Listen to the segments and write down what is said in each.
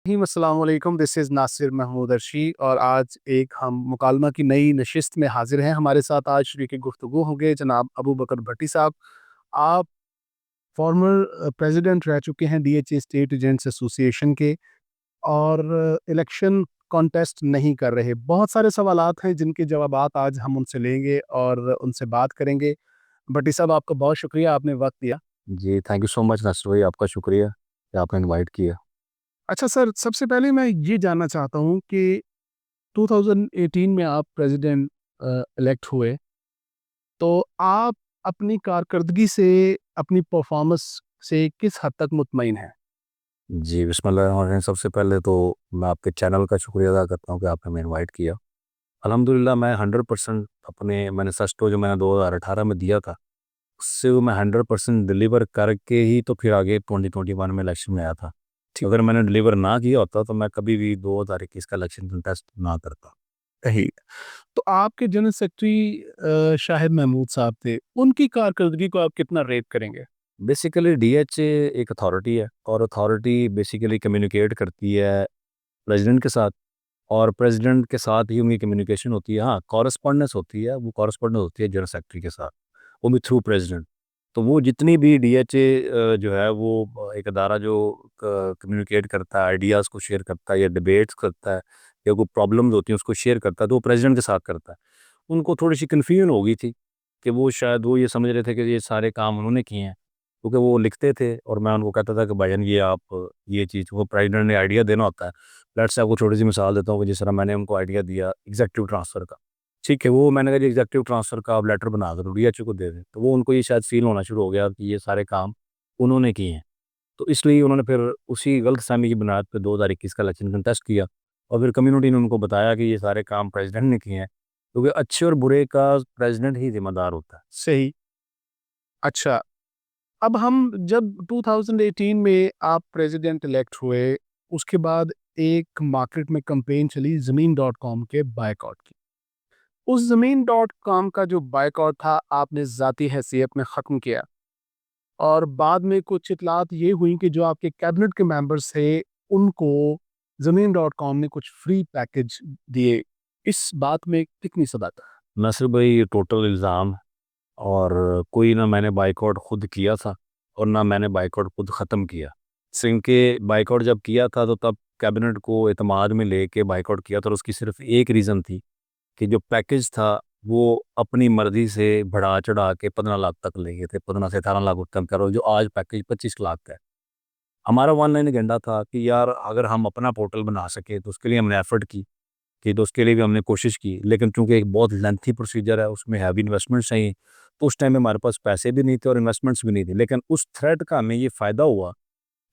अस्सलाम वालेकुम, this is Nasir Mahmood Arshi और आज एक हम मुकालमा की नई नशिस्त में हाज़िर हैं। हमारे साथ आज शरीक गुफ्तगू होंगे जनाब अबू बकर भट्टी साहब। आप फॉर्मर प्रेसिडेंट रह चुके हैं डीएचए स्टेट एजेंट्स एसोसिएशन के और इलेक्शन कॉन्टेस्ट नहीं कर रहे। बहुत सारे सवालात हैं जिनके जवाबात आज हम उनसे लेंगे और उनसे बात करेंगे। भट्टी साहब, आपका बहुत शुक्रिया, आपने वक़्त दिया। जी, थैंक यू सो मच नसर भाई, आपका शुक्रिया कि आपने इनवाइट किया। अच्छा सर, सबसे पहले मैं ये जानना चाहता हूँ कि 2018 में आप प्रेसिडेंट इलेक्ट हुए, तो आप अपनी कारकर्दगी से, अपनी परफ़ॉर्मेंस से किस हद तक मुतमईन हैं? जी, बिस्मिल्लाहिर्रहमानिर्रहीम। सबसे पहले तो मैं आपके चैनल का शुक्रिया अदा करता हूँ कि आपने हमें इनवाइट किया। अल्हम्दुलिल्लाह मैं 100% अपने मैनिफेस्टो जो मैंने 2018 में दिया था, उससे वो मैं 100% डिलीवर करके ही तो फिर आगे 2021 में इलेक्शन में आया था। ठीक। अगर मैंने डिलीवर ना किया होता तो मैं कभी भी 2021 का इलेक्शन कंटेस्ट ना करता। सही। तो आपके जनरल सेक्रेटरी शाहिद महमूद साहब थे, उनकी कारकर्दगी को आप कितना रेट करेंगे? बेसिकली डीएचए एक अथॉरिटी है और अथॉरिटी बेसिकली कम्युनिकेट करती है प्रेसिडेंट के साथ और प्रेसिडेंट के साथ ही उनकी कम्युनिकेशन होती है। हाँ, कॉरेस्पॉन्डेंस होती है, वो कॉरेस्पॉन्डेंस होती है जनरल सेक्रेटरी के साथ, वो भी थ्रू प्रेसिडेंट। तो वो जितनी भी डीएचए जो है वो एक अदारा जो कम्युनिकेट करता है, आइडियाज़ को शेयर करता है या डिबेट्स करता है या कोई प्रॉब्लम्स होती हैं उसको शेयर करता है, तो वो प्रेसिडेंट के साथ करता है। उनको थोड़ी-सी कन्फ्यूजन हो गई थी कि वो शायद वो ये समझ रहे थे कि ये सारे काम उन्होंने किए हैं, क्योंकि वो लिखते थे और मैं उनको कहता था कि भाईजान ये आप ये चीज़, वो प्रेसिडेंट ने आइडिया देना होता है। लेट्स से आपको छोटी-सी मिसाल देता हूँ कि जिस तरह मैंने उनको आइडिया दिया एग्ज़ेक्टिव ट्रांसफ़र का, ठीक है? वो मैंने कहा जी एग्ज़ेक्टिव ट्रांसफ़र का आप लेटर बना कर डीएचओ को दे दें, तो वो उनको ये शायद फ़ील होना शुरू हो गया कि ये सारे काम उन्होंने किए हैं। तो इसलिए उन्होंने फिर उसी गलतफ़हमी की बुनियाद पे 2021 का इलेक्शन कंटेस्ट किया और फिर कम्युनिटी ने उनको बताया कि ये सारे काम प्रेसिडेंट ने किए हैं, क्योंकि अच्छे और बुरे का प्रेसिडेंट ही ज़िम्मेदार होता है। सही। अच्छा, अब हम जब 2018 में आप प्रेसिडेंट इलेक्ट हुए, उसके बाद एक मार्केट में कैंपेन चली ज़मीन डॉट कॉम के बायकॉट की। उस ज़मीन डॉट कॉम का जो बायकॉट था, आपने ज़ाती हैसियत में ख़त्म किया और बाद में कुछ इतलात ये हुई कि जो आपके कैबिनेट के मेंबर्स थे, उनको ज़मीन डॉट कॉम ने कुछ फ्री पैकेज दिए। इस बात में कितनी सदक? नसीर भाई ये टोटल इल्ज़ाम, और कोई ना मैंने बायकॉट खुद किया था और ना मैंने बायकॉट खुद ख़त्म किया। सिंके बायकॉट जब किया था तो तब कैबिनेट को एतमाद में लेके बायकॉट किया था और उसकी सिर्फ़ एक रीज़न थी कि जो पैकेज था वो अपनी मर्ज़ी से बढ़ा-चढ़ा के 15 लाख तक ले गए थे, 15 से 18 लाख उस टाइम कह रहा हूँ, जो आज पैकेज 25 लाख का है। हमारा वन लाइन एजेंडा था कि यार अगर हम अपना पोर्टल बना सके तो उसके लिए हमने एफ़र्ट की तो उसके लिए भी हमने कोशिश की, लेकिन चूँकि एक बहुत लेंथी प्रोसीजर है, उसमें हैवी इन्वेस्टमेंट्स चाहिए, तो उस टाइम में हमारे पास पैसे भी नहीं थे और इन्वेस्टमेंट्स भी नहीं थी। लेकिन उस थ्रेड का हमें ये फ़ायदा हुआ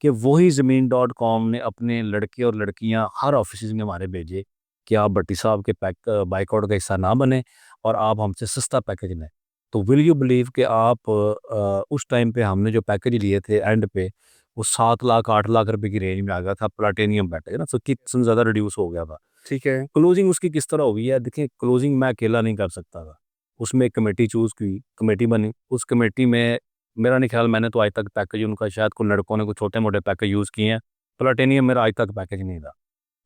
कि वही ज़मीन डॉट कॉम ने अपने लड़के और लड़कियाँ हर ऑफ़िसेज़ में हमारे भेजे कि आप भट्टी साहब के बायकॉट का हिस्सा ना बनें और आप हमसे सस्ता पैकेज लें। तो विल यू बिलीव कि आप उस टाइम पे हमने जो पैकेज लिए थे एंड पे, वो 7 लाख 8 लाख रुपए की रेंज में आ गया था, प्लैटिनम पैकेज है ना, तो कितना ज़्यादा रिड्यूस हो गया था। ठीक है। क्लोजिंग उसकी किस तरह हुई है, देखिए क्लोजिंग मैं अकेला नहीं कर सकता था। उसमें एक कमेटी चूज़ की, कमेटी बनी, उस कमेटी में मेरा नहीं ख़्याल, मैंने तो आज तक पैकेज उनका, शायद कुछ लड़कों ने कुछ छोटे-मोटे पैकेज यूज़ किए हैं। प्लैटिनियम मेरा आज तक पैकेज नहीं था।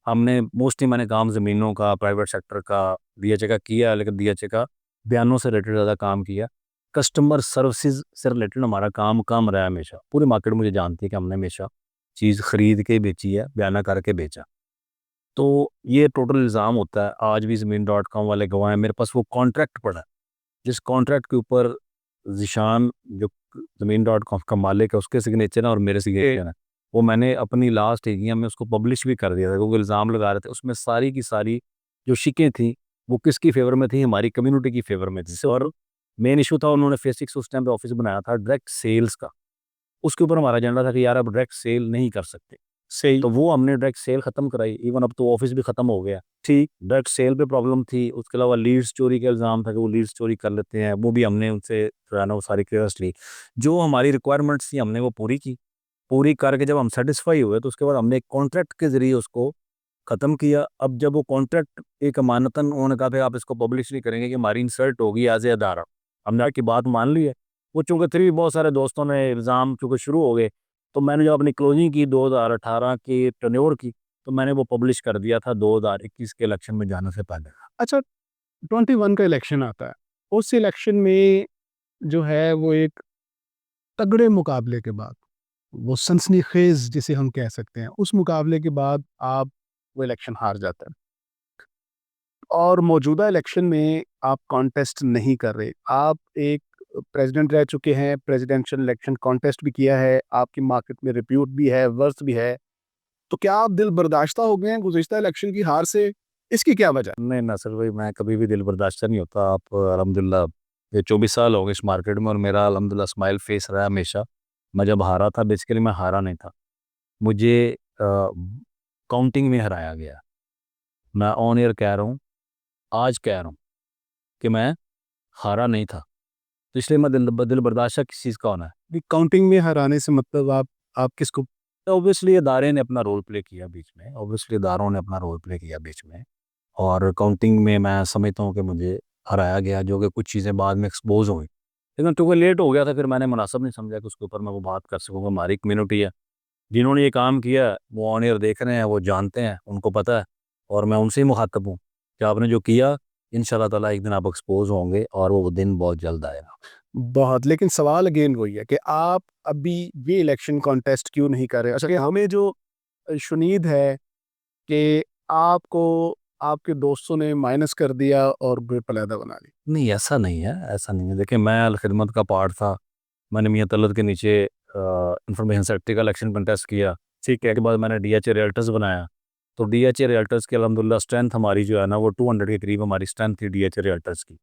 हमने मोस्टली मैंने काम ज़मीनों का, प्राइवेट सेक्टर का, डीएचए का किया है, लेकिन डीएचए का बयानों से रिलेटेड ज़्यादा काम किया। कस्टमर सर्विसेज़ से रिलेटेड हमारा काम कम रहा है हमेशा। पूरी मार्केट मुझे जानती है कि हमने हमेशा चीज़ खरीद के बेची है, बयाना करके बेचा। तो ये टोटल इल्ज़ाम होता है, आज भी ज़मीन डॉट कॉम वाले गवाह हैं, मेरे पास वो कॉन्ट्रैक्ट पड़ा है, जिस कॉन्ट्रैक्ट के ऊपर ज़ीशान जो ज़मीन डॉट कॉम का मालिक है उसके सिग्नेचर हैं और मेरे सिग्नेचर हैं। वो मैंने अपनी लास्ट एजीएम में उसको पब्लिश भी कर दिया था, क्योंकि इल्ज़ाम लगा रहे थे, उसमें सारी की सारी जो शिकें थी, वो किसकी फ़ेवर में थी? हमारी कम्युनिटी की फ़ेवर में थी। और मेन इश्यू था, उन्होंने फेज़ 6 उस टाइम पे ऑफ़िस बनाया था डायरेक्ट सेल्स का। उसके ऊपर हमारा एजेंडा था कि यार अब डायरेक्ट सेल नहीं कर सकते। सही। तो वो हमने डायरेक्ट सेल खत्म कराई, इवन अब तो ऑफ़िस भी खत्म हो गया। ठीक। डायरेक्ट सेल पे प्रॉब्लम थी, उसके अलावा लीड्स चोरी का इल्ज़ाम था कि वो लीड्स चोरी कर लेते हैं, वो भी हमने उनसे जो है ना वो सारी क्लियरेंस ली। जो हमारी रिक्वायरमेंट्स थी हमने वो पूरी की। पूरी करके जब हम सैटिस्फाई हुए तो उसके बाद हमने एक कॉन्ट्रैक्ट के ज़रिए उसको ख़त्म किया। अब जब वो कॉन्ट्रैक्ट एक अमानतन उन्होंने कहा था आप इसको पब्लिश नहीं करेंगे कि हमारी इंसल्ट होगी एज़ ए अदारा। हमने आपकी बात मान ली है। वो चूँकि फिर भी बहुत सारे दोस्तों ने इल्ज़ाम चूँकि शुरू हो गए, तो मैंने जब अपनी क्लोजिंग की 2018 के टर्नओवर की, तो मैंने वो पब्लिश कर दिया था 2021 के इलेक्शन में जाने से पहले। अच्छा, 21 का इलेक्शन आता है। उस इलेक्शन में जो है वो एक तगड़े मुकाबले के बाद, वो सनसनीखेज़ जिसे हम कह सकते हैं, उस मुकाबले के बाद आप वो इलेक्शन हार जाते हैं। और मौजूदा इलेक्शन में आप कॉन्टेस्ट नहीं कर रहे। आप एक प्रेज़िडेंट रह चुके हैं, प्रेज़िडेंशियल इलेक्शन कॉन्टेस्ट भी किया है, आपकी मार्केट में रिप्यूट भी है, वर्थ भी है। तो क्या आप दिल बर्दाश्ता हो गए हैं गुज़िश्ता इलेक्शन की हार से? इसकी क्या वजह? नहीं नासिर भाई, मैं कभी भी दिल बर्दाश्त नहीं होता। आप अल्हम्दुलिल्लाह ये 24 साल हो गए इस मार्केट में और मेरा अल्हम्दुलिल्लाह स्माइल फेस रहा है हमेशा। मैं जब हारा था बेसिकली मैं हारा नहीं था। मुझे काउंटिंग में हराया गया। मैं ऑन एयर कह रहा हूँ, आज कह रहा हूँ कि मैं हारा नहीं था। तो इसलिए मैं दिल बर्दाश्त किस चीज़ का होना है। ये काउंटिंग में हराने से मतलब आप किसको? तो ऑब्वियसली इदारे ने अपना रोल प्ले किया बीच में, ऑब्वियसली इदारों ने अपना रोल प्ले किया बीच में। और काउंटिंग में मैं समझता हूँ कि मुझे हराया गया, जो कि कुछ चीज़ें बाद में एक्सपोज़ हुई। लेकिन चूँकि लेट हो गया था, फिर मैंने मुनासिब नहीं समझा कि उसके ऊपर मैं वो बात कर सकूँगा। हमारी कम्युनिटी है, जिन्होंने ये काम किया है, वो ऑन एयर देख रहे हैं, वो जानते हैं, उनको पता है और मैं उनसे ही मुखातिब हूँ कि आपने जो किया, इंशाअल्लाह ताला एक दिन आप एक्सपोज़ होंगे और वो दिन बहुत जल्द आएगा। बहुत, लेकिन सवाल अगेन वही है कि आप अभी ये इलेक्शन कॉन्टेस्ट क्यों नहीं कर रहे? अच्छा, कि हमें जो शुनीद है कि आपको आपके दोस्तों ने माइनस कर दिया और बेपलीदा बना दी। नहीं, ऐसा नहीं है, ऐसा नहीं है। देखिए, मैं अल-खिदमत का पार्ट था। मैंने मियाँ तलत के नीचे इंफॉर्मेशन सेक्रेटरी का इलेक्शन कंटेस्ट किया। ठीक है। उसके बाद मैंने डीएचए रियल्टर्स बनाया। तो डीएचए रियल्टर्स की अल्हम्दुलिल्लाह स्ट्रेंथ हमारी जो है ना, वो 200 के करीब हमारी स्ट्रेंथ थी डीएचए रियल्टर्स की।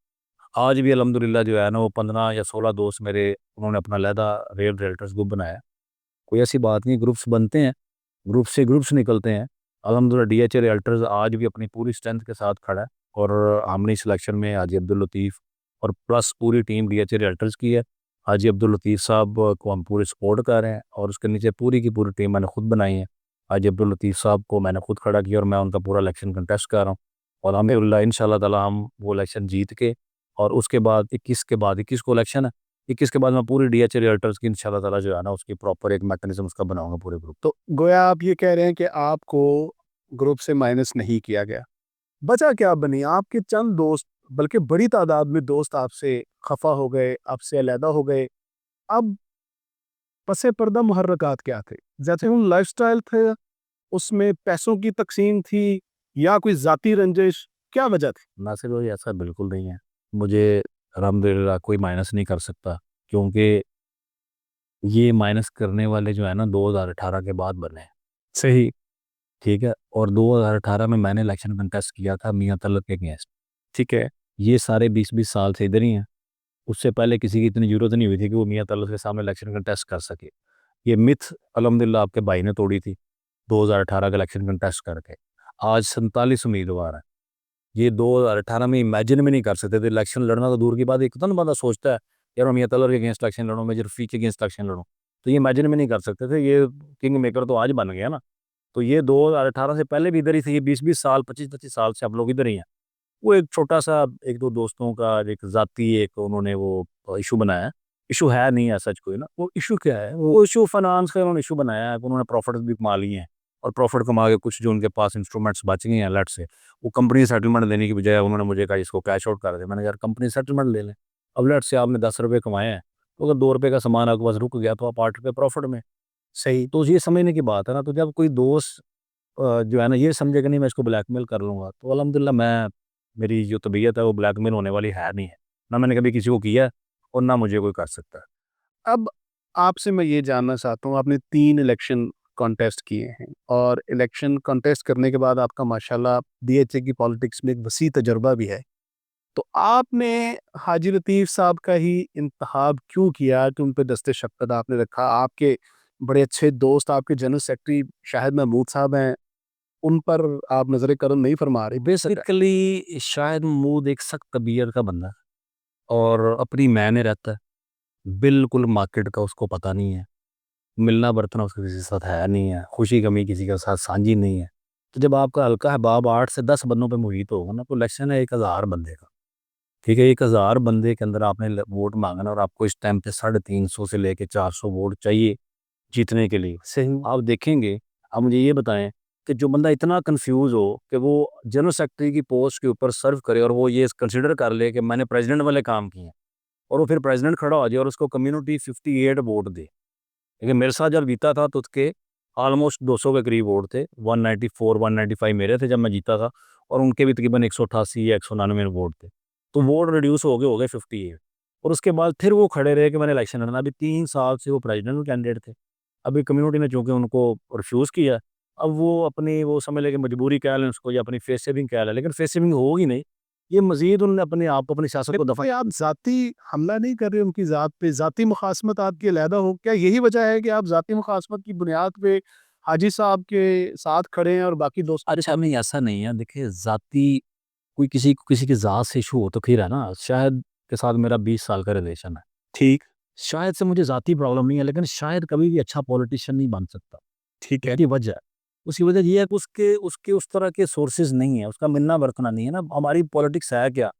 आज भी अल्हम्दुलिल्लाह जो है ना, वो 15 या 16 दोस्त मेरे, उन्होंने अपना अलहदा रियल्टर्स ग्रुप बनाया। कोई ऐसी बात नहीं, ग्रुप्स बनते हैं, ग्रुप से ग्रुप्स निकलते हैं। अल्हम्दुलिल्लाह डीएचए रियल्टर्स आज भी अपनी पूरी स्ट्रेंथ के साथ खड़ा है और हमने इस इलेक्शन में हाजी अब्दुल लतीफ़ और प्लस पूरी टीम डीएचए रियल्टर्स की है। हाजी अब्दुल लतीफ़ साहब को हम पूरे सपोर्ट कर रहे हैं और उसके नीचे पूरी की पूरी टीम मैंने खुद बनाई है। हाजी अब्दुल लतीफ़ साहब को मैंने खुद खड़ा किया और मैं उनका पूरा इलेक्शन कंटेस्ट कर रहा हूँ और अल्हम्दुलिल्लाह इंशाअल्लाह ताला हम वो इलेक्शन जीत के और उसके बाद 21 के बाद 21 को इलेक्शन है। 21 के बाद मैं पूरी डीएचए रियल्टर्स की इंशाअल्लाह ताला जो है ना, उसकी प्रॉपर एक मैकेनिज़्म उसका बनाऊँगा पूरे ग्रुप। तो गोया आप ये कह रहे हैं कि आपको ग्रुप से माइनस नहीं किया गया। बचा क्या बनी? आपके चंद दोस्त, बल्कि बड़ी तादाद में दोस्त आपसे खफ़ा हो गए, आपसे अलहदा हो गए। अब पसे पर्दा मुहर्रकात क्या थे? जैसे उन लाइफ़स्टाइल थे, उसमें पैसों की तक़सीम थी या कोई ज़ाती रंजिश, क्या वजह थी? नासिर भाई, ऐसा बिल्कुल नहीं है। मुझे अल्हम्दुलिल्लाह कोई माइनस नहीं कर सकता, क्योंकि ये माइनस करने वाले जो है ना 2018 के बाद बने हैं, सही। ठीक है? और 2018 में मैंने इलेक्शन कंटेस्ट किया था मियाँ तलब के अगेंस्ट। ठीक है। ये सारे 20-20 साल से इधर ही हैं। उससे पहले किसी की इतनी ज़रूरत नहीं हुई थी कि वो मियाँ तलब के सामने इलेक्शन कंटेस्ट कर सके। ये मिथ अल्हम्दुलिल्लाह आपके भाई ने तोड़ी थी 2018 का इलेक्शन कंटेस्ट करके। आज 47 उम्मीदवार हैं। ये 2018 में इमेजिन भी नहीं कर सकते थे इलेक्शन लड़ना, तो दूर की बात है। एक होता ना बंदा सोचता है, यार मैं मियाँ तलब के अगेंस्ट इलेक्शन लड़ूँ, मैं रफ़ीक के अगेंस्ट इलेक्शन लड़ूँ। तो ये इमेजिन भी नहीं कर सकते थे। ये किंग मेकर तो आज बन गया ना। तो ये 2018 से पहले भी इधर ही थे। ये 20-20 साल, 25-25 साल से हम लोग इधर ही हैं। वो एक छोटा-सा 1-2 दोस्तों का एक ज़ाती एक उन्होंने वो इश्यू बनाया है। इश्यू है नहीं है सच कोई ना। वो इश्यू क्या है? वो इश्यू फाइनेंस का उन्होंने इश्यू बनाया है। उन्होंने प्रॉफ़िट्स भी कमा लिए हैं और प्रॉफ़िट कमा के कुछ जो उनके पास इंस्ट्रूमेंट्स बच गए हैं अलर्ट से, वो कंपनी सेटलमेंट देने की बजाय उन्होंने मुझे कहा इसको कैश आउट कर दें। मैंने कहा यार कंपनी सेटलमेंट ले लें। अब अलर्ट से आपने ₹10 कमाए हैं, तो अगर ₹2 का सामान आपके पास रुक गया तो आप ₹8 प्रॉफ़िट में। सही। तो ये समझने की बात है ना। तो जब कोई दोस्त जो है ना ये समझे कि नहीं मैं इसको ब्लैकमेल कर लूँगा, तो अल्हम्दुलिल्लाह मैं, मेरी जो तबीयत है वो ब्लैकमेल होने वाली है नहीं है। ना मैंने कभी किसी को किया है और ना मुझे कोई कर सकता है। अब आपसे मैं ये जानना चाहता हूँ, आपने 3 इलेक्शन कॉन्टेस्ट किए हैं और इलेक्शन कॉन्टेस्ट करने के बाद आपका माशाल्लाह डीएचए की पॉलिटिक्स में एक वसी तजुर्बा भी है। तो आपने हाजी लतीफ़ साहब का ही इंतखाब क्यों किया कि उन पे दस्ते शफ़क़त आपने रखा? आपके बड़े अच्छे दोस्त, आपके जनरल सेक्रेटरी शाहिद महमूद साहब हैं, उन पर आप नज़र करम नहीं फरमा रहे? बेसिकली शायद महमूद एक सख्त तबीयत का बंदा है और अपनी मैने रहता है। बिल्कुल मार्केट का उसको पता नहीं है। मिलना बरतना उसका किसी के साथ है नहीं है। खुशी-गमी किसी के साथ साझी नहीं है। तो जब आपका हल्का अहबाब 8 से 10 बंदों पे मुहित होगा ना, तो इलेक्शन है 1000 बंदे का। ठीक है? 1000 बंदे के अंदर आपने ल वोट माँगना और आपको इस टाइम पे 350 से लेके 400 वोट चाहिए जीतने के लिए। सही। आप देखेंगे, आप मुझे ये बताएँ कि जो बंदा इतना कंफ्यूज हो कि वो जनरल सेक्रेटरी की पोस्ट के ऊपर सर्व करे और वो ये कंसिडर कर ले कि मैंने प्रेसिडेंट वाले काम किए हैं, और वो फिर प्रेसिडेंट खड़ा हो जाए और उसको कम्युनिटी 58 वोट दे। लेकिन मेरे साथ जब जीता था तो उसके ऑलमोस्ट 200 के करीब वोट थे, 194 195 मेरे थे जब मैं जीता था, और उनके भी तकरीबन 188 या 199 वोट थे। तो वोट रिड्यूस हो गए 58। और उसके बाद फिर वो खड़े रहे कि मैंने इलेक्शन लड़ना। अभी 3 साल से वो प्रेसिडेंट कैंडिडेट थे। अभी कम्युनिटी ने चूंकि उनको रिफ्यूज़ किया, अब वो अपनी वो समझ लें कि मजबूरी कह लें उसको या अपनी फेस सेविंग कह लें, लेकिन फेस सेविंग होगी नहीं। ये मजीद उन्होंने अपने आप को अपनी सियासत को दफा। कोई आप ज़ाती हमला नहीं कर रहे उनकी ज़ात पे, ज़ाती मुखासमत आपकी अलहदा हो, क्या यही वजह है कि आप ज़ाती मुखासमत की बुनियाद पे हाजी साहब के साथ खड़े हैं और बाकी दोस्त? अच्छा, नहीं ऐसा नहीं है। देखिए, ज़ाती कोई किसी की ज़ात से इशू हो तो फिर है ना, शायद के साथ मेरा 20 साल का रिलेशन है। ठीक, शायद से मुझे ज़ाती प्रॉब्लम नहीं है, लेकिन शायद कभी भी अच्छा पॉलिटिशियन नहीं बन सकता। ठीक है। उसकी वजह है, उसकी वजह ये है कि उसके उसके उस तरह के सोर्सेज़ नहीं है, उसका मिलना-बरतना नहीं है ना। हमारी पॉलिटिक्स है क्या?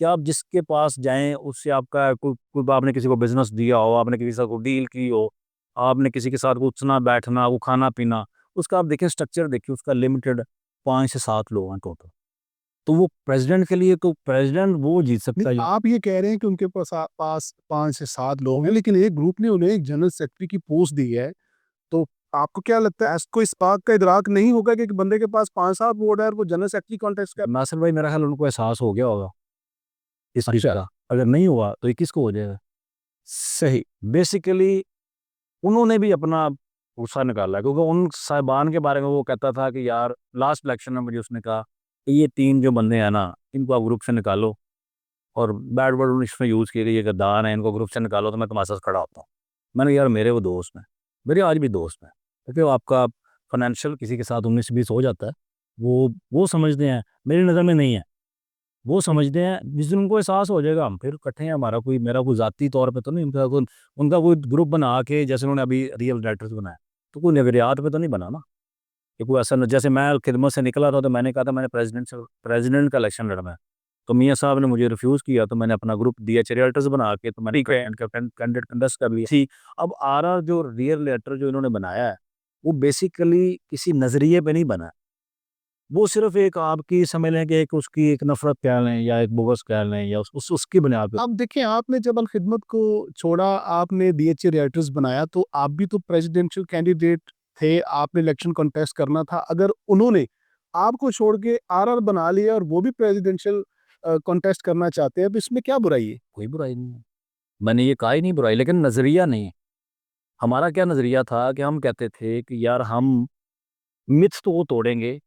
कि आप जिसके पास जाएँ उससे आपका कोई आपने किसी को बिज़नेस दिया हो, आपने किसी के साथ कोई डील की हो, आपने किसी के साथ उठना-बैठना, वो खाना-पीना, उसका आप देखें स्ट्रक्चर देखिए, उसका लिमिटेड 5 से 7 लोग हैं टोटल। तो वो प्रेज़िडेंट के लिए तो प्रेज़िडेंट वो जीत नहीं, सकता है जो। आप ये कह रहे हैं कि उनके पास 5 से 7 लोग हैं, लेकिन एक ग्रुप ने उन्हें एक जनरल सेक्रेटरी की पोस्ट दी है, तो आपको क्या लगता है इसको इस बात का इदराक नहीं होगा कि एक बंदे के पास 5-7 वोट है और वो जनरल सेक्रेटरी कॉन्टेस्ट कर। नासिर भाई, मेरा ख़्याल उनको एहसास हो गया होगा इस चीज़ अच्छा, का। अगर नहीं हुआ तो 21 को हो जाएगा। सही। बेसिकली उन्होंने भी अपना गुस्सा निकाला है, क्योंकि उन साहिबान के बारे में वो कहता था कि यार लास्ट इलेक्शन में मुझे उसने कहा कि ये 3 जो बंदे हैं ना, इनको आप ग्रुप से निकालो, और बैड वर्ड उन्होंने इसमें यूज़ किए कि ये गद्दार हैं, इनको ग्रुप से निकालो तो मैं तुम्हारे साथ खड़ा होता हूँ। मैंने कहा यार मेरे वो दोस्त हैं, मेरे आज भी दोस्त हैं। देखिए, आपका फाइनेंशियल किसी के साथ 19-20 हो जाता है, वो समझते हैं, मेरी नज़र में नहीं है। वो समझते हैं, जिस दिन उनको एहसास हो जाएगा हम फिर इकट्ठे हैं, मेरा कोई ज़ाती तौर पे तो नहीं, उनका कोई ग्रुप बना के जैसे उन्होंने अभी रियल डायरेक्टर्स बनाया, तो कोई नज़रियात पे तो नहीं बना ना। कि कोई ऐसा न, जैसे मैं खिदमत से निकला था तो मैंने कहा था मैंने प्रेसिडेंट का इलेक्शन लड़ना है। तो मियाँ साहब ने मुझे रिफ्यूज़ किया, तो मैंने अपना ग्रुप डीएच रियल्टर्स बना के तो मैंने कैंडिडेट कंटेस्ट कर लिया। थी, अब आरआर जो रियल डायरेक्टर जो इन्होंने बनाया है, वो बेसिकली किसी नज़रिए पे नहीं बना है। वो सिर्फ़ एक आपकी समझ लें कि एक उसकी एक नफ़रत कह लें या एक बुग़्ज़ कह लें या उसकी बुनियाद पे। अब देखिए, आपने जब अल-खिदमत को छोड़ा, आपने डीएचए राइटर्स बनाया, तो आप भी तो प्रेसिडेंशियल कैंडिडेट थे, आपने इलेक्शन कॉन्टेस्ट करना था। अगर उन्होंने आपको छोड़ के आरआर बना लिया और वो भी प्रेसिडेंशियल कॉन्टेस्ट करना चाहते हैं, तो इसमें क्या बुराई है? कोई बुराई नहीं है। मैंने ये कहा ही नहीं बुराई, लेकिन नज़रिया नहीं है। हमारा क्या नज़रिया था कि हम कहते थे कि यार हम मिथ्स तो वो तोड़ेंगे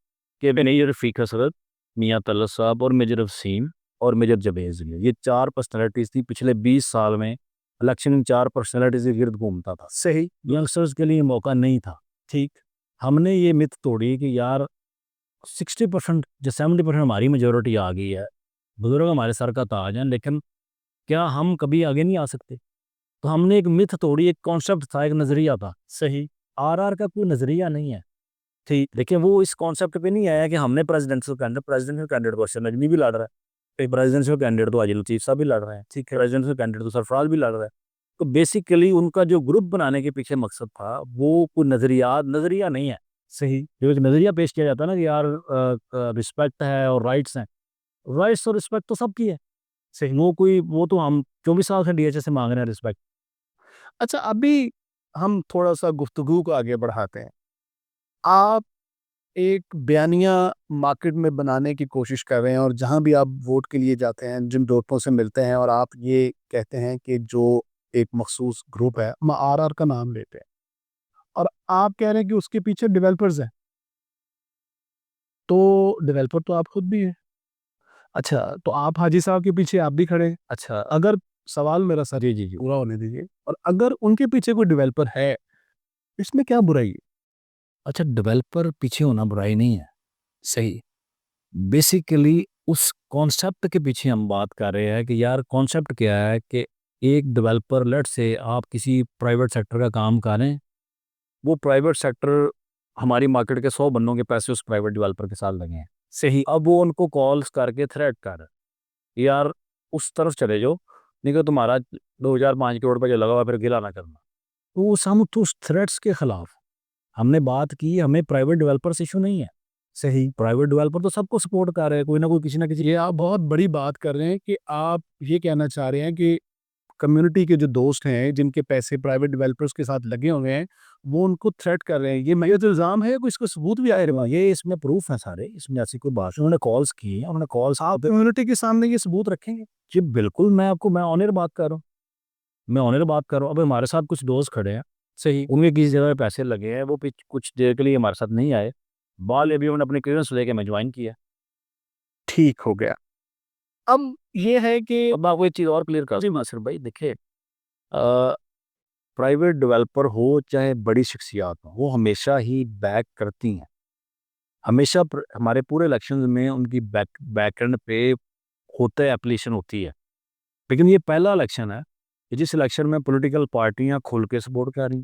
कि मेजर रफ़ीक हसरत, मियाँ तलत साहब और मेजर वसीम और मेजर जावेद ज़मीर, ये 4 पर्सनैलिटीज़ थी। पिछले 20 साल में इलेक्शन इन 4 पर्सनैलिटीज़ के गिर्द घूमता था। सही। यंगस्टर्स के लिए मौका नहीं था। ठीक। हमने ये मिथ तोड़ी कि यार 60% या 70% हमारी मेजॉरिटी आ गई है। बुज़ुर्ग हमारे सर का ताज हैं, लेकिन क्या हम कभी आगे नहीं आ सकते? तो हमने एक मिथ तोड़ी, एक कॉन्सेप्ट था, एक नज़रिया था। सही। आरआर का कोई नज़रिया नहीं है। ठीक, देखिए वो इस कॉन्सेप्ट पे नहीं आया कि हमने प्रेसिडेंशियल कैंडिडेट को अरशद नज़मी भी लड़ रहा है। प्रेसिडेंशियल कैंडिडेट तो आदिल लतीफ़ साहब भी लड़ रहे हैं। ठीक है, प्रेसिडेंशियल कैंडिडेट तो सरफराज भी लड़ रहा है। तो बेसिकली उनका जो ग्रुप बनाने के पीछे मकसद था, वो कोई नज़रिया नहीं है। सही। जो एक नज़रिया पेश किया जाता है ना कि यार रिस्पेक्ट है और राइट्स हैं। राइट्स और रिस्पेक्ट तो सबकी है। सही। वो तो हम 24 साल से डीएचए से माँग रहे हैं रिस्पेक्ट। अच्छा, अभी हम थोड़ा-सा गुफ्तगू को आगे बढ़ाते हैं। आप एक बयानिया मार्केट में बनाने की कोशिश कर रहे हैं और जहाँ भी आप वोट के लिए जाते हैं, जिन दोस्तों से मिलते हैं और आप ये कहते हैं कि जो एक मखसूस ग्रुप है, हम आरआर का नाम लेते हैं और आप कह रहे हैं कि उसके पीछे डेवलपर्स हैं, तो डेवलपर तो आप खुद भी हैं। अच्छा, तो आप हाजी साहब के पीछे आप भी खड़े हैं। अच्छा, अगर सवाल मेरा सर जी, जी, जी। पूरा होने दीजिए, और अगर उनके पीछे कोई डेवलपर है, इसमें क्या बुराई है? अच्छा, डेवलपर पीछे होना बुराई नहीं है। सही। बेसिकली उस कॉन्सेप्ट के पीछे हम बात कर रहे हैं कि यार कॉन्सेप्ट क्या है कि एक डेवलपर, लेट्स से आप किसी प्राइवेट सेक्टर का काम कर रहे हैं, वो प्राइवेट सेक्टर हमारी मार्केट के 100 बंदों के पैसे उस प्राइवेट डेवलपर के साथ लगे हैं। सही। अब वो उनको कॉल्स करके थ्रेट कर रहा है, यार उस तरफ चले जाओ, नहीं तो तुम्हारा 2005 करोड़ रुपए जो लगा हुआ है, फिर गिला ना करना। तो हम तो उस थ्रेट्स के खिलाफ हमने बात की, हमें प्राइवेट डेवलपर से इशू नहीं है। सही। प्राइवेट डेवलपर तो सबको सपोर्ट कर रहे हैं, कोई ना कोई किसी ना किसी। ये आप बहुत बड़ी बात कर रहे हैं कि आप ये कहना चाह रहे हैं कि कम्युनिटी के जो दोस्त हैं, जिनके पैसे प्राइवेट डेवलपर्स के साथ लगे हुए हैं, वो उनको थ्रेट कर रहे हैं। ये महज इल्ज़ाम है, कोई इसका सबूत भी आए? ये इसमें प्रूफ है सारे, इसमें ऐसी कोई बात नहीं। उन्होंने कॉल्स की हैं, उन्होंने कॉल्स। आप कम्युनिटी के सामने ये सबूत रखेंगे? जी बिल्कुल, मैं ऑनर बात कर रहा हूँ, मैं ऑनर बात कर रहा हूँ। अब हमारे साथ कुछ दोस्त खड़े हैं, सही। उनके किसी जगह पे पैसे लगे हैं, वो कुछ देर के लिए हमारे साथ नहीं आए, बाद अभी उन्होंने अपने क्लियरेंस लेके हमें ज्वाइन किया। ठीक हो गया। अब ये है कि अब मैं आपको एक चीज़ और क्लियर कर। जी नासिर भाई देखिए, प्राइवेट डेवलपर हो चाहे बड़ी शख्सियात हो, वो हमेशा ही बैक करती हैं। हमेशा हमारे पूरे इलेक्शन में उनकी बैकएंड पे होता है, एप्लीकेशन होती है। लेकिन ये पहला इलेक्शन है कि जिस इलेक्शन में पॉलिटिकल पार्टियां खुल के सपोर्ट कर रही,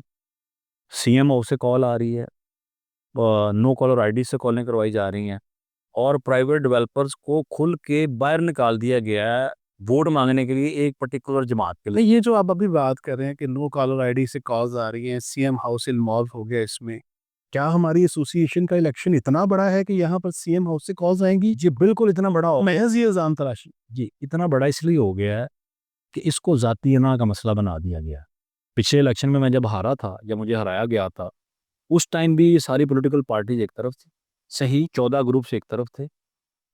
सीएम हाउस से कॉल आ रही है, नो कॉलर आईडी से कॉलें करवाई जा रही हैं, और प्राइवेट डेवलपर्स को खुल के बाहर निकाल दिया गया है वोट मांगने के लिए एक पर्टिकुलर जमात के लिए। नहीं, ये जो आप अभी बात कर रहे हैं कि नो कॉलर आईडी से कॉल्स आ रही हैं, सीएम हाउस इन्वॉल्व हो गया इसमें। क्या हमारी एसोसिएशन का इलेक्शन इतना बड़ा है कि यहाँ पर सीएम हाउस से कॉल्स आएँगी? जी बिल्कुल, इतना बड़ा हो। महज़ ये इल्ज़ाम तराशी। जी इतना बड़ा इसलिए हो गया है कि इसको ज़ातियना का मसला बना दिया गया है। पिछले इलेक्शन में मैं जब हारा था, जब मुझे हराया गया था, उस टाइम भी ये सारी पॉलिटिकल पार्टीज एक तरफ थी, सही। 14 ग्रुप्स एक तरफ थे,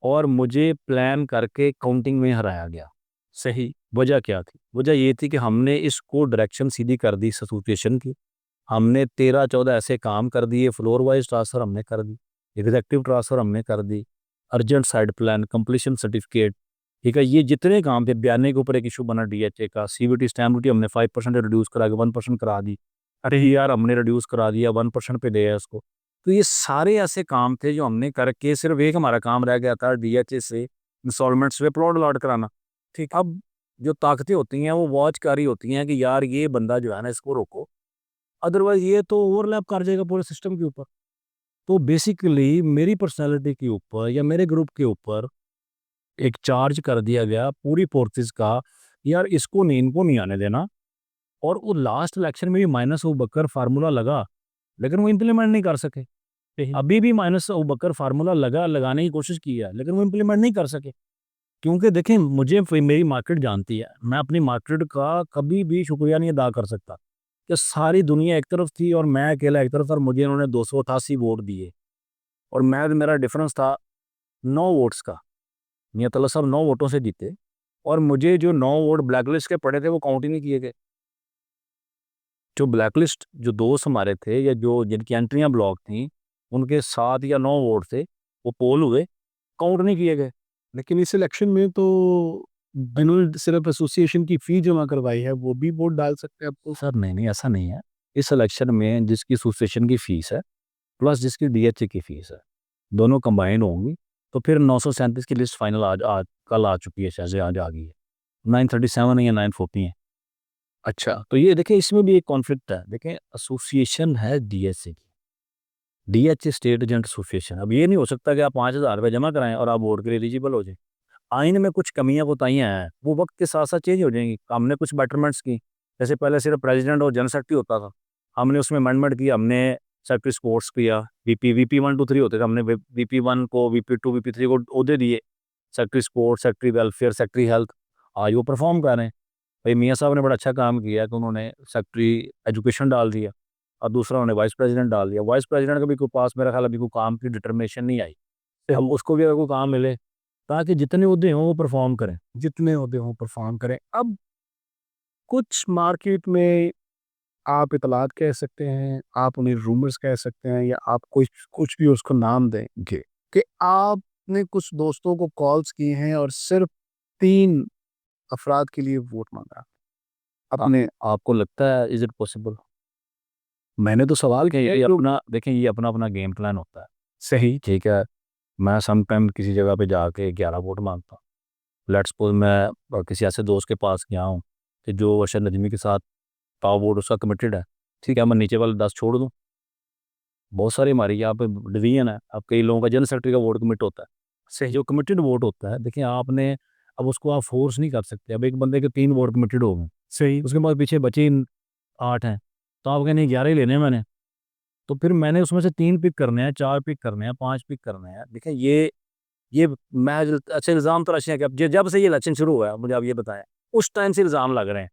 और मुझे प्लान करके काउंटिंग में हराया गया। सही। वजह क्या थी? वजह ये थी कि हमने इसको डायरेक्शन सीधी कर दी इस एसोसिएशन की। हमने 13-14 ऐसे काम कर दिए, फ्लोर वाइज ट्रांसफ़र हमने कर दी, एग्जीक्यूटिव ट्रांसफ़र हमने कर दी, urgent side plan, completion certificate, ठीक है? ये जितने काम थे, बयाने के ऊपर एक इशू बना डीएचए का, सीवीटी स्टैम्प ड्यूटी हमने 5% रिड्यूस करा के 1% करा दी, पीआर हमने रिड्यूस करा दिया, 1% पे दिया उसको। तो ये सारे ऐसे काम थे जो हमने करके, सिर्फ एक हमारा काम रह गया था डीएचए से इंस्टॉलमेंट्स पे प्लॉट अलॉट कराना। ठीक। अब जो ताकतें होती हैं वो वॉच कर रही होती हैं कि यार ये बंदा जो है ना, इसको रोको, अदरवाइज ये तो ओवरलैप कर जाएगा पूरे सिस्टम के ऊपर। तो बेसिकली मेरी पर्सनैलिटी के ऊपर या मेरे ग्रुप के ऊपर एक चार्ज कर दिया गया पूरी फोर्सेस का, यार इसको नहीं, इनको नहीं आने देना। और वो लास्ट इलेक्शन में भी माइनस अबूबकर फार्मूला लगा, लेकिन वो इम्प्लीमेंट नहीं कर सके। सही। अभी भी माइनस अबूबकर फार्मूला लगाने की कोशिश की है, लेकिन वो इम्प्लीमेंट नहीं कर सके। क्योंकि देखें, मेरी मार्केट जानती है, मैं अपनी मार्केट का कभी भी शुक्रिया नहीं अदा कर सकता कि सारी दुनिया एक तरफ थी और मैं अकेला एक तरफ था, और मुझे इन्होंने 288 वोट दिए, और मेरा डिफरेंस था 9 वोट्स का। मियां तला साहब 9 वोटों से जीते, और मुझे जो 9 वोट ब्लैकलिस्ट के पड़े थे वो काउंट ही नहीं किए गए। जो ब्लैकलिस्ट जो दोस्त हमारे थे, या जो जिनकी एंट्रियां ब्लॉक थी, उनके 7 या 9 वोट थे, वो पोल हुए, काउंट नहीं किए गए। लेकिन इस इलेक्शन में तो जिन्होंने सिर्फ एसोसिएशन की फ़ी जमा करवाई है, वो भी वोट डाल सकते हैं अब तो। सर नहीं, नहीं ऐसा नहीं है। इस इलेक्शन में जिसकी एसोसिएशन की फ़ीस है, प्लस जिसकी डीएचए की फ़ीस है, दोनों कंबाइन होंगी, तो फिर 937 की लिस्ट फाइनल आज कल आ चुकी है, शायद आज आ गई है। 937 है या 940 है। अच्छा। तो ये देखिए, इसमें भी एक कॉन्फ्लिक्ट है। देखें, एसोसिएशन है डीएचए की, डीएचए स्टेट एजेंट एसोसिएशन। अब ये नहीं हो सकता कि आप 5,000 रुपये जमा कराएँ और आप वोट के लिए एलिजिबल हो जाएँ। आइन में कुछ कमियाँ कोताहियाँ हैं, वो वक़्त के साथ-साथ चेंज हो जाएँगी। हमने कुछ बेटरमेंट्स की, जैसे पहले सिर्फ प्रेसिडेंट और जनरल सेक्रेटरी होता था, हमने उसमें अमेंडमेंट की, हमने सेक्रेटरी स्पोर्ट्स किया, वीपी 1, 2, 3 होते थे, हमने वीपी 1 को, वीपी 2, वीपी 3 को ओहदे दिए, secretary sports, secretary welfare, secretary health. आज वो परफ़ॉर्म कर रहे हैं। भई मियाँ साहब ने बड़ा अच्छा काम किया कि उन्होंने सेक्रेटरी एजुकेशन डाल दिया, और दूसरा उन्होंने वाइस प्रेसिडेंट डाल दिया। वाइस प्रेसिडेंट का भी कोई पास मेरा ख़्याल अभी कोई काम की डिटरमिनेशन नहीं आई। अब उसको भी अगर कोई काम मिले, ताकि जितने ओहदे हों वो परफ़ॉर्म करें। जितने ओहदे हों परफ़ॉर्म करें। अब कुछ मार्केट में आप इतलात कह सकते हैं, आप उन्हें रूमर्स कह सकते हैं, या आप कुछ कुछ भी उसको नाम दें कि आपने कुछ दोस्तों को कॉल्स की हैं और सिर्फ़ 3 अफ़राद के लिए वोट माँगा। अपने आपको लगता है इज़ इट पॉसिबल? मैंने तो सवाल देखिए, किया ये जो अपना देखें, ये अपना-अपना गेम प्लान होता है, सही। ठीक है? मैं सम टाइम किसी जगह पे जाके 11 वोट माँगता हूँ। लेट्स सपोज़ मैं किसी ऐसे दोस्त के पास गया हूँ कि जो अरशद नदवी के साथ पावर बोर्ड उसका कमिटेड है, ठीक है? मैं नीचे वाले 10 छोड़ दूँ? बहुत सारी हमारी यहाँ पे डिवीज़न है, अब कई लोगों का जनरल सेक्रेटरी का वोट कमिट होता है। सही। जो कमिटेड वोट होता है, देखिए आपने, अब उसको आप फ़ोर्स नहीं कर सकते। अब एक बंदे के 3 वोट कमिटेड हो गए, सही। उसके बाद पीछे बचे 8 हैं, तो आप कहें नहीं 11 ही लेने हैं मैंने, तो फिर मैंने उसमें से 3 पिक करने हैं, 4 पिक करने हैं, 5 पिक करने हैं। देखिए ये मैं अच्छा इल्ज़ाम तराशियाँ कि अब जब से ये इलेक्शन शुरू हुआ है, मुझे आप ये बताएँ, उस टाइम से इल्ज़ाम लग रहे हैं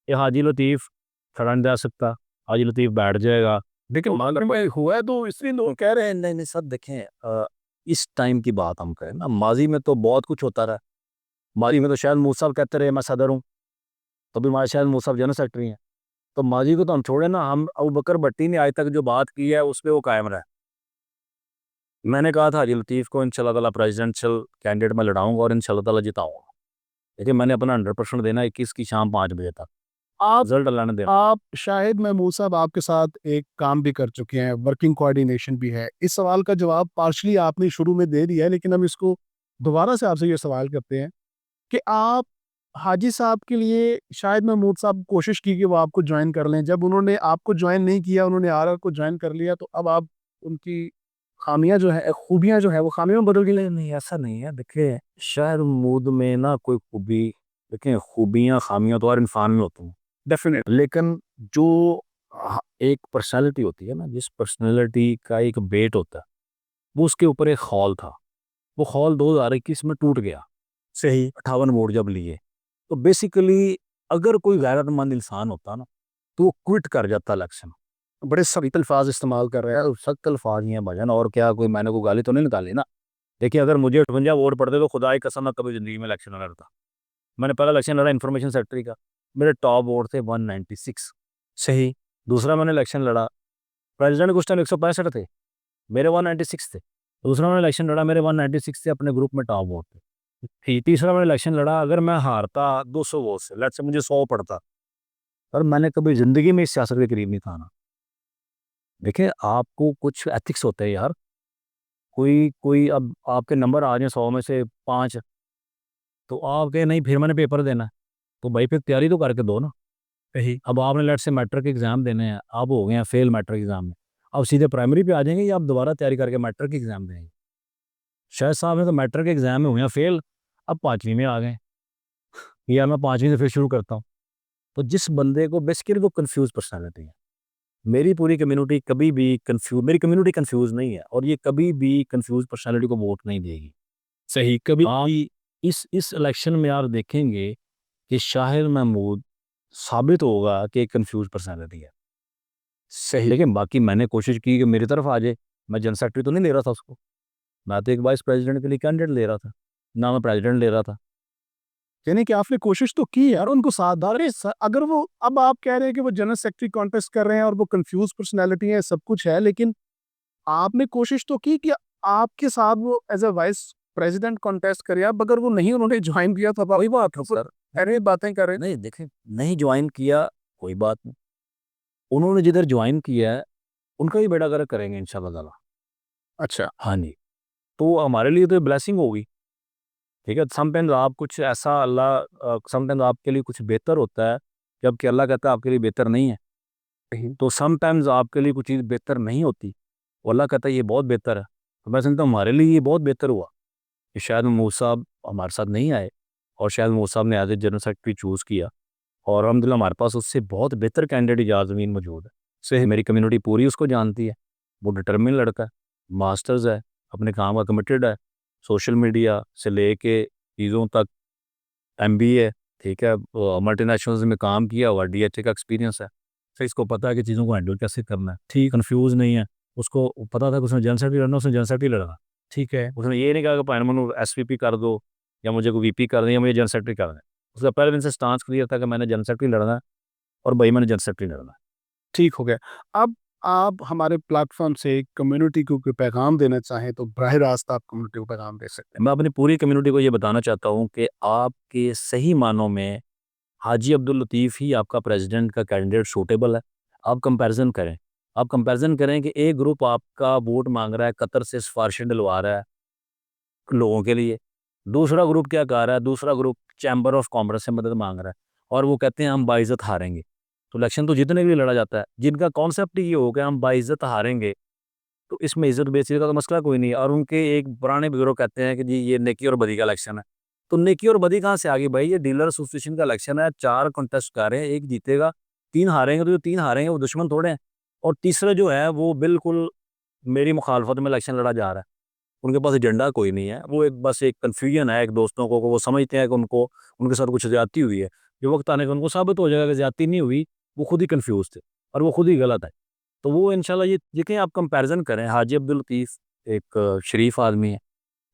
कि हाजी लतीफ़ खड़ा नहीं जा सकता, हाजी लतीफ़ बैठ जाएगा। देखिए मार्केट में हुआ है तो इसलिए लोग कह रहे हैं। नहीं, नहीं सर देखें इस टाइम की बात हम करें ना, माज़ी में तो बहुत कुछ होता रहा। माज़ी में तो शायद मूसा साहब कहते रहे मैं सदर हूँ, तो भी हमारे शायद मूसा साहब जनरल सेक्रेटरी हैं। तो माज़ी को तो हम छोड़े ना, हम अबू बकर भट्टी ने आज तक जो बात की है उस पे वो कायम रहा है। मैंने कहा था हाजी लतीफ़ को इंशाअल्लाह ताला प्रेसिडेंशियल कैंडिडेट मैं लड़ाऊँगा और इंशाअल्लाह ताला जिताऊँगा। देखिए मैंने अपना 100% देना है 21 की शाम 5 बजे तक। आप रिज़ल्ट अल्लाह ने देना। आप शाहिद महमूद साहब आपके साथ एक काम भी कर चुके हैं, वर्किंग कोऑर्डिनेशन भी है। इस सवाल का जवाब पार्शियली आपने शुरू में दे दिया है, लेकिन हम इसको दोबारा से आपसे ये सवाल करते हैं कि आप हाजी साहब के लिए शाहिद महमूद साहब कोशिश की कि वो आपको जॉइन कर लें। जब उन्होंने आपको जॉइन नहीं किया, उन्होंने आरआर को जॉइन कर लिया, तो अब आप उनकी खामियाँ जो है खूबियाँ जो है वो खामियों में बदल गई। नहीं, नहीं ऐसा नहीं है। देखिए शायद मूड में ना कोई खूबी, देखिए खूबियाँ, खामियाँ तो हर इंसान में होती हैं। डेफ़िनेट लेकिन जो एक पर्सनैलिटी होती है ना, जिस पर्सनैलिटी का एक वेट होता है, वो उसके ऊपर एक खौल था। वो खौल 2021 में टूट गया, सही। 58 वोट जब लिए। तो बेसिकली अगर कोई गैरतमंद इंसान होता ना, तो वो क्विट कर जाता इलेक्शन। बड़े सख्त अल्फ़ाज़ इस्तेमाल कर रहे हैं। यार सख्त अल्फाज ही हैं भाईजान, और क्या कोई मैंने कोई गाली तो नहीं निकाली ना। देखिए अगर मुझे 58 वोट पड़ते तो खुदा की कसम मैं कभी ज़िंदगी में इलेक्शन ना लड़ता। मैंने पहला इलेक्शन लड़ा इन्फॉर्मेशन सेक्रेटरी का, मेरे टॉप वोट थे 196। सही। दूसरा मैंने इलेक्शन लड़ा, प्रेसिडेंट के उस टाइम 165 थे, मेरे 196 थे। दूसरा मैंने इलेक्शन लड़ा, मेरे 196 से अपने ग्रुप में टॉप वोट थे। तीसरा मैंने इलेक्शन लड़ा, अगर मैं हारता 200 वोट से, लेट्स से मुझे 100 पड़ता, पर मैंने कभी ज़िंदगी में इस सियासत के करीब नहीं था ना। देखिए आपको कुछ एथिक्स होते हैं यार। कोई कोई अब आपके नंबर आ जाएँ 100 में से 5, तो आप कहें नहीं फिर मैंने पेपर देना है, तो भाई फिर तैयारी तो करके दो ना। सही। अब आपने लेट्स से मैट्रिक एग्ज़ाम देने हैं, आप हो गए हैं फेल मैट्रिक एग्ज़ाम में, अब सीधे प्राइमरी पे आ जाएँगे या आप दोबारा तैयारी करके मैट्रिक एग्ज़ाम देंगे? शायद साहब ने तो मैट्रिक एग्ज़ाम में हुए हैं फेल, अब 5वीं में आ गए, या मैं 5वीं से फिर शुरू करता हूँ। तो जिस बंदे को बेसिकली वो कन्फ्यूज़ पर्सनैलिटी है। मेरी पूरी कम्युनिटी कभी भी मेरी कम्युनिटी कन्फ्यूज़ नहीं है और ये कभी भी कन्फ्यूज़ पर्सनैलिटी को वोट नहीं देगी। सही। कभी आप इस इलेक्शन में आप देखेंगे कि शाहिद महमूद साबित होगा कि एक कन्फ्यूज़ पर्सनैलिटी है। सही। लेकिन बाकी मैंने कोशिश की कि मेरी तरफ आ जाए, मैं जनरल सेक्रेटरी तो नहीं ले रहा था उसको, मैं तो एक वाइस प्रेज़िडेंट के लिए कैंडिडेट ले रहा था, ना मैं प्रेज़िडेंट ले रहा था। यानी कि आपने कोशिश तो की है और उनको साथ डाले। अगर वो अब आप कह रहे हैं कि वो जनरल सेक्रेटरी कॉन्टेस्ट कर रहे हैं और वो कंफ्यूज पर्सनालिटी है, सब कुछ है, लेकिन आपने कोशिश तो की कि आपके साथ वो as a vice president contest करे। अब अगर वो नहीं उन्होंने ज्वाइन किया तो कोई बात नहीं आप सर, अरे बातें करें। नहीं देखें, नहीं जॉइन किया, कोई बात नहीं। उन्होंने जिधर जॉइन किया है, उनका ही बेड़ा गर्क करेंगे इंशाअल्लाह ताला। अच्छा। हाँ जी, तो हमारे लिए तो ब्लेसिंग होगी, ठीक है? समटाइम्स आप कुछ ऐसा समटाइम्स आपके लिए कुछ बेहतर होता है, जबकि अल्लाह कहता है आपके लिए बेहतर नहीं है। सही। तो समटाइम्स आपके लिए कुछ चीज़ बेहतर नहीं होती, वो अल्लाह कहता है ये बहुत बेहतर है। तो मैं समझता हूँ हमारे लिए ये बहुत बेहतर हुआ कि शायद महमूद साहब हमारे साथ नहीं आए और शायद महमूद साहब ने as a general secretary choose किया और अल्हम्दुलिल्लाह हमारे पास उससे बहुत बेहतर कैंडिडेट इजाज़ अमीन मौजूद है। सही। मेरी कम्युनिटी पूरी उसको जानती है, वो डिटरमिन लड़का है, मास्टर्स है, अपने काम का कमिटेड है, सोशल मीडिया से लेके चीज़ों तक एमबीए, ठीक है? मल्टीनेशनल्स में काम किया हुआ, डीएचए का एक्सपीरियंस है। तो इसको पता है कि चीज़ों को हैंडल कैसे करना है। ठीक, कन्फ्यूज़ नहीं है। उसको पता था कि उसने जनरल सेक्रेटरी लड़ना, उसने जनरल सेक्रेटरी लड़ा। ठीक है? उसने ये नहीं कहा कि भाई मैनू एसवीपी कर दो या मुझे कोई वीपी कर दें या मुझे जनरल सेक्रेटरी करना है। उसका पहले दिन से स्टांस क्लियर था कि मैंने जनरल सेक्रेटरी लड़ना है और भाई मैंने जनरल सेक्रेटरी लड़ना है। ठीक हो गया। अब आप हमारे प्लेटफॉर्म से कम्युनिटी को कोई पैगाम देना चाहें तो बराह रास्त आप कम्युनिटी को पैगाम दे सकते हैं। मैं अपनी पूरी कम्युनिटी को ये बताना चाहता हूँ कि आपके सही मानों में हाजी अब्दुल लतीफ़ ही आपका प्रेसिडेंट का कैंडिडेट सूटेबल है। आप कंपैरिज़न करें। आप कंपैरिज़न करें कि एक ग्रुप आपका वोट माँग रहा है, कतर से सिफ़ारिशें डलवा रहा है लोगों के लिए। दूसरा ग्रुप क्या कह रहा है, दूसरा ग्रुप चैम्बर ऑफ कॉमर्स से मदद माँग रहा है और वो कहते हैं हम बाइज़्ज़त हारेंगे। तो इलेक्शन तो जीतने के लिए लड़ा जाता है। जिनका कॉन्सेप्ट ये हो कि हम बाइज़्ज़त हारेंगे, तो इसमें इज़्ज़त बेइज़्ज़ती का तो मसला कोई नहीं है और उनके एक पुराने बुज़ुर्ग कहते हैं कि जी ये नेकी और बदी का इलेक्शन है। तो नेकी और बदी कहाँ से आ गई भाई? ये डीलर एसोसिएशन का इलेक्शन है, 4 कंटेस्ट कर रहे हैं, 1 जीतेगा, 3 हारेंगे, तो जो 3 हारेंगे वो दुश्मन थोड़े हैं। और तीसरा जो है वो बिल्कुल मेरी मुखालफत में इलेक्शन लड़ा जा रहा है। उनके पास एजेंडा कोई नहीं है, वो एक बस एक कन्फ्यूजन है एक दोस्तों को, वो समझते हैं कि उनको उनके साथ कुछ ज़्यादती हुई है। जो वक्त आने का उनको साबित हो जाएगा कि ज़्यादती नहीं हुई, वो खुद ही कन्फ्यूज़ थे और वो खुद ही गलत है। तो वो इंशाल्लाह ये देखें, आप कंपैरिज़न करें, हाजी अब्दुल लतीफ़ एक शरीफ आदमी है,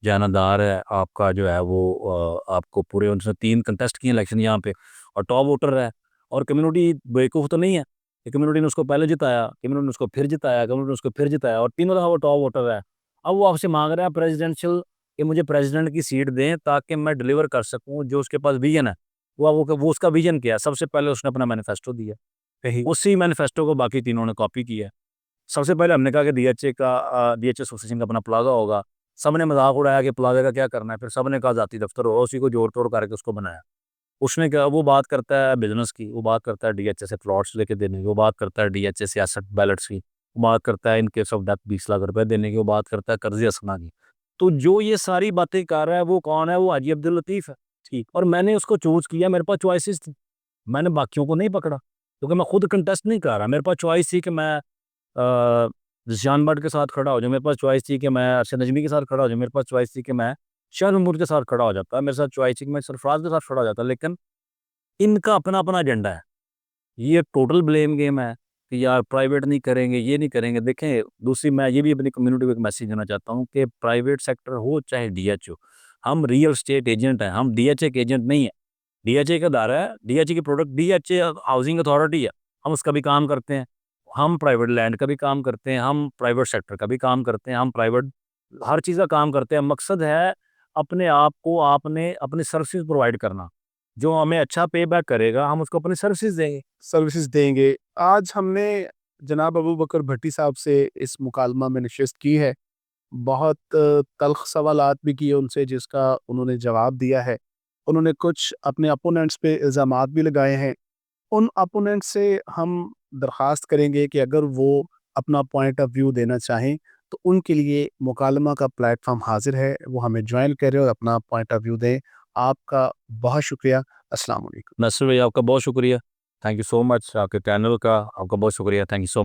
जानदार है, आपका जो है वो आपको पूरे उनसे 3 कंटेस्ट किए इलेक्शन यहाँ पे और टॉप वोटर है, और कम्युनिटी बेवकूफ़ तो नहीं है। कि कम्युनिटी ने उसको पहले जिताया, कम्युनिटी ने उसको फिर जिताया, कम्युनिटी ने उसको फिर जिताया और तीनों दफ़ा वो टॉप वोटर है। अब वो आपसे माँग रहा है प्रेसिडेंशियल कि मुझे प्रेसिडेंट की सीट दें ताकि मैं डिलीवर कर सकूँ जो उसके पास विज़न है। वो उसका विज़न क्या है? सबसे पहले उसने अपना मैनिफेस्टो दिया। सही। उसी मैनिफेस्टो को बाकी तीनों ने कॉपी किया है। सबसे पहले हमने कहा कि डीएचए एसोसिएशन का अपना प्लाज़ा होगा। सबने मज़ाक उड़ाया कि प्लाज़े का क्या करना है? फिर सबने कहा ज़ाती दफ़्तर होगा, उसी को जोड़-तोड़ करके उसको बनाया। उसने क्या, वो बात करता है बिज़नेस की, वो बात करता है डीएचए से प्लॉट्स लेके देने की, वो बात करता है डीएचए से एसेट बैलेट्स की, वो बात करता है in case of death 20 lakh रुपए देने की, वो बात करता है कर्ज़े हँसना की। तो जो ये सारी बातें कर रहा है वो कौन है? वो हाजी अब्दुल लतीफ़ है। ठीक, और मैंने उसको चूज़ किया, मेरे पास चॉइसेस थी। मैंने बाकियों को नहीं पकड़ा, क्योंकि मैं खुद कंटेस्ट नहीं कर रहा। मेरे पास चॉइस थी कि मैं ज़िशान भट्ट के साथ खड़ा हो जाऊँ, मेरे पास चॉइस थी कि मैं अरशद नज़मी के साथ खड़ा हो जाऊँ, मेरे पास चॉइस थी कि मैं शाह महमूद के साथ खड़ा हो जाता, मेरे साथ चॉइस थी कि मैं सरफराज के साथ खड़ा हो जाता, लेकिन इनका अपना-अपना एजेंडा है। ये टोटल ब्लेम गेम है कि यार प्राइवेट नहीं करेंगे, ये नहीं करेंगे। देखें, दूसरी मैं ये भी अपनी कम्युनिटी को एक मैसेज देना चाहता हूँ कि प्राइवेट सेक्टर हो चाहे डीएचओ, हम रियल एस्टेट एजेंट हैं, हम डीएचए के एजेंट नहीं हैं। डीएचए का दायरा है, डीएचए की प्रोडक्ट, डीएचए हाउसिंग अथॉरिटी है, हम उसका भी काम करते हैं। हम प्राइवेट लैंड का भी काम करते हैं, हम प्राइवेट सेक्टर का भी काम करते हैं, हम प्राइवेट हर चीज़ का काम करते हैं। मकसद है अपने आप को आपने अपनी सर्विसेज़ प्रोवाइड करना। जो हमें अच्छा पे बैक करेगा, हम उसको अपनी सर्विसेज़ देंगे। सर्विसेज देंगे। आज हमने जनाब अबू बकर भट्टी साहब से इस मुकालमा में नशिस्त की है। बहुत तल्ख़ सवालात भी किए उनसे, जिसका उन्होंने जवाब दिया है। उन्होंने कुछ अपने अपोनेंट्स पे इल्ज़ामात भी लगाए हैं। उन अपोनेंट से हम दरख्वास्त करेंगे कि अगर वो अपना पॉइंट ऑफ व्यू देना चाहें, तो उनके लिए मुकालमा का प्लेटफ़ॉर्म हाज़िर है। वो हमें जॉइन करें और अपना पॉइंट ऑफ व्यू दें। आपका बहुत शुक्रिया। अस्सलाम वालेकुम। नसर भाई, आपका बहुत शुक्रिया। Thank you so much. आपके चैनल का आपका बहुत शुक्रिया। Thank you so